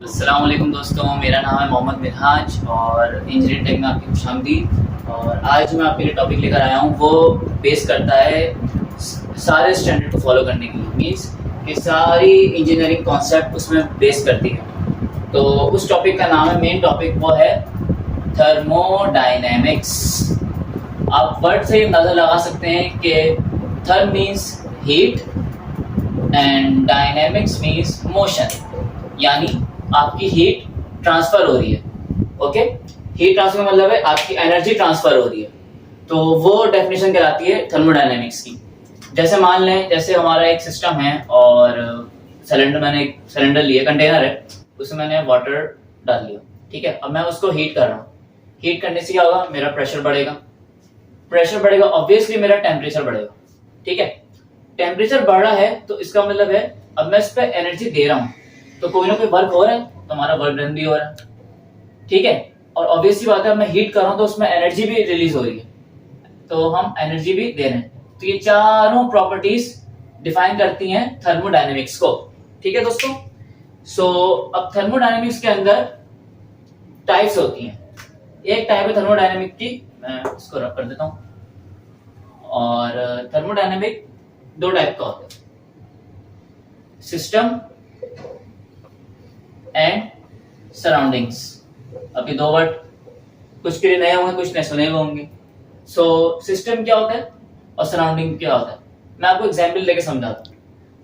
अस्सलाम वालेकुम दोस्तों, मेरा नाम है मोहम्मद मिनहाज और इंजीनियरिंग टेक में आपकी खुशामदीद। और आज मैं आपके लिए टॉपिक लेकर आया हूँ, वो बेस करता है सारे स्टैंडर्ड को फॉलो करने के लिए। मीन्स कि सारी इंजीनियरिंग कॉन्सेप्ट उसमें बेस करती है। तो उस टॉपिक का नाम है, मेन टॉपिक वो है थर्मोडाइनेमिक्स। आप वर्ड से ही अंदाज़ा लगा सकते हैं कि therm means heat and dynamics means motion, यानी आपकी हीट ट्रांसफर हो रही है। ओके, हीट ट्रांसफर मतलब है आपकी एनर्जी ट्रांसफर हो रही है। तो वो डेफिनेशन कहलाती है थर्मोडायनेमिक्स की। जैसे मान लें, जैसे हमारा एक सिस्टम है और मैंने एक सिलेंडर लिया, कंटेनर है, उसमें मैंने वाटर डाल लिया। ठीक है, अब मैं उसको हीट कर रहा हूँ। हीट करने से क्या होगा, मेरा प्रेशर बढ़ेगा। प्रेशर बढ़ेगा, ऑब्वियसली मेरा टेम्परेचर बढ़ेगा। ठीक है, टेम्परेचर बढ़ रहा है तो इसका मतलब है अब मैं इस पर एनर्जी दे रहा हूँ, तो कोई ना कोई वर्क हो रहा है, तो हमारा वर्क डन भी हो रहा है। ठीक है, और ऑब्वियसली बात है, मैं हीट कर रहा हूँ तो उसमें एनर्जी भी रिलीज हो रही है, तो हम एनर्जी भी दे रहे हैं। तो ये चारों प्रॉपर्टीज डिफाइन करती हैं थर्मोडायनेमिक्स को। ठीक है दोस्तों, सो अब थर्मोडायनेमिक्स के अंदर टाइप्स होती हैं। एक टाइप है थर्मोडायनेमिक की, मैं इसको रख कर देता हूँ। और थर्मोडायनेमिक दो टाइप का होता है, सिस्टम एंड सराउंडिंग्स। अब ये दो वर्ड कुछ के लिए नए होंगे, कुछ ने सुने हुए होंगे। सो सिस्टम क्या होता है और सराउंडिंग क्या होता है, मैं आपको एग्जांपल लेके समझाता हूँ।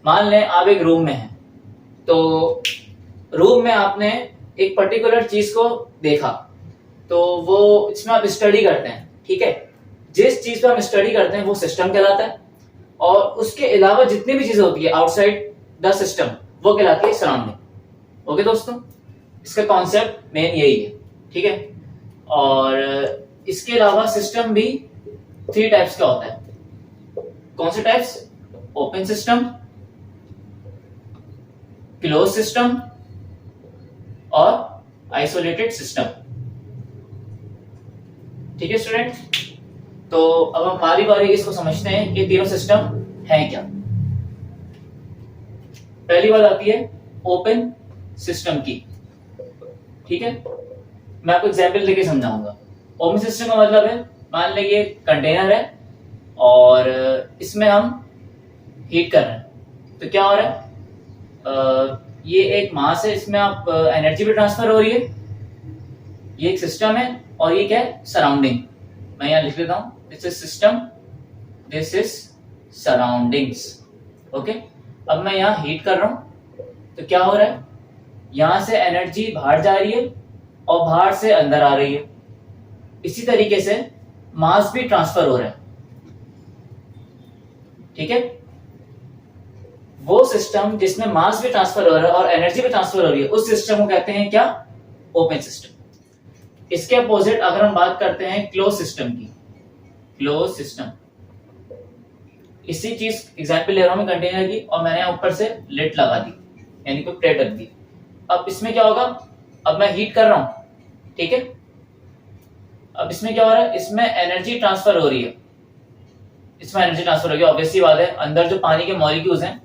मान लें आप एक रूम में हैं, तो रूम में आपने एक पर्टिकुलर चीज को देखा, तो वो इसमें आप स्टडी करते हैं। ठीक है, जिस चीज पे हम स्टडी करते हैं वो सिस्टम कहलाता है, और उसके अलावा जितनी भी चीजें होती है आउटसाइड द सिस्टम, वो कहलाती है सराउंडिंग। ओके दोस्तों, इसका कॉन्सेप्ट मेन यही है। ठीक है, और इसके अलावा सिस्टम भी थ्री टाइप्स का होता है। कौन से types? Open system, close system और आइसोलेटेड सिस्टम। ठीक है स्टूडेंट, तो अब हम बारी बारी इसको समझते हैं कि तीनों सिस्टम हैं क्या। पहली बात आती है ओपन सिस्टम की। ठीक है, मैं आपको एग्जांपल देके समझाऊंगा। ओपन सिस्टम का मतलब है, मान लें ये कंटेनर है और इसमें हम हीट कर रहे हैं, तो क्या हो रहा है, ये एक मास है, इसमें आप एनर्जी भी ट्रांसफर हो रही है। ये एक सिस्टम है, और ये क्या है, सराउंडिंग। मैं यहाँ लिख देता हूं, this is system, this is surroundings. Okay, अब मैं यहाँ हीट कर रहा हूं, तो क्या हो रहा है, यहां से एनर्जी बाहर जा रही है और बाहर से अंदर आ रही है। इसी तरीके से मास भी ट्रांसफर हो रहा है। ठीक है, वो सिस्टम जिसमें मास भी ट्रांसफर हो रहा है और एनर्जी भी ट्रांसफर हो रही है, उस सिस्टम को कहते हैं क्या, ओपन सिस्टम। इसके अपोजिट अगर हम बात करते हैं क्लोज सिस्टम की, क्लोज सिस्टम, इसी चीज एग्जांपल ले रहा हूं मैं कंटेनर की, और मैंने ऊपर से लिड लगा दी, यानी कोई प्लेट रख दी। अब इसमें क्या होगा, अब मैं हीट कर रहा हूं। ठीक है, अब इसमें क्या हो रहा है, इसमें एनर्जी ट्रांसफर हो रही है। इसमें एनर्जी ट्रांसफर हो गई, ऑब्वियसली बात है, अंदर जो पानी के मॉलिक्यूल्स हैं,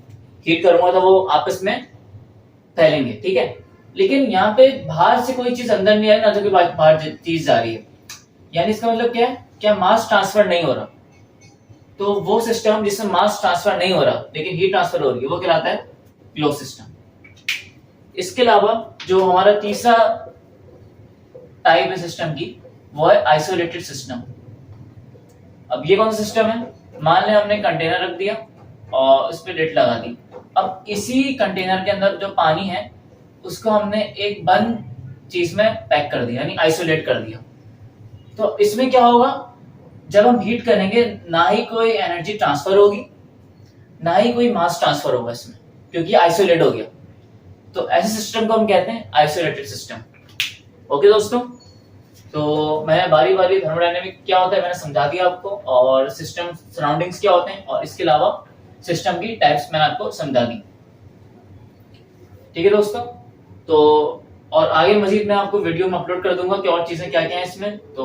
हीट करूंगा तो वो आपस में फैलेंगे। ठीक है, लेकिन यहाँ पे बाहर से कोई चीज अंदर नहीं आ रही, ना तो कोई बाहर चीज जा रही है, यानी इसका मतलब क्या है, क्या मास ट्रांसफर नहीं हो रहा। तो वो सिस्टम जिसमें मास ट्रांसफर नहीं हो रहा लेकिन हीट ट्रांसफर हो रही है, वो कहलाता है क्लोज सिस्टम। इसके अलावा जो हमारा तीसरा टाइप है सिस्टम की, वो है आइसोलेटेड सिस्टम। अब ये कौन सा सिस्टम है, मान लें हमने कंटेनर रख दिया और उस पर लिड लगा दी। अब इसी कंटेनर के अंदर जो पानी है उसको हमने एक बंद चीज में पैक कर दिया, यानी आइसोलेट कर दिया। तो इसमें क्या होगा, जब हम हीट करेंगे ना ही कोई एनर्जी ट्रांसफर होगी, ना ही कोई मास ट्रांसफर होगा इसमें, क्योंकि आइसोलेट हो गया। तो ऐसे सिस्टम को हम कहते हैं आइसोलेटेड सिस्टम। ओके दोस्तों, तो मैंने बारी बारी थर्मोडायनेमिक क्या होता है मैंने समझा दिया आपको, और सिस्टम सराउंडिंग्स क्या होते हैं, और इसके अलावा सिस्टम की टाइप्स मैंने आपको समझा दी। ठीक है दोस्तों, तो और आगे मजीद मैं आपको वीडियो में अपलोड कर दूंगा कि और चीजें क्या क्या है इसमें। तो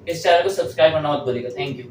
इस चैनल को सब्सक्राइब करना मत भूलिएगा। Thank you.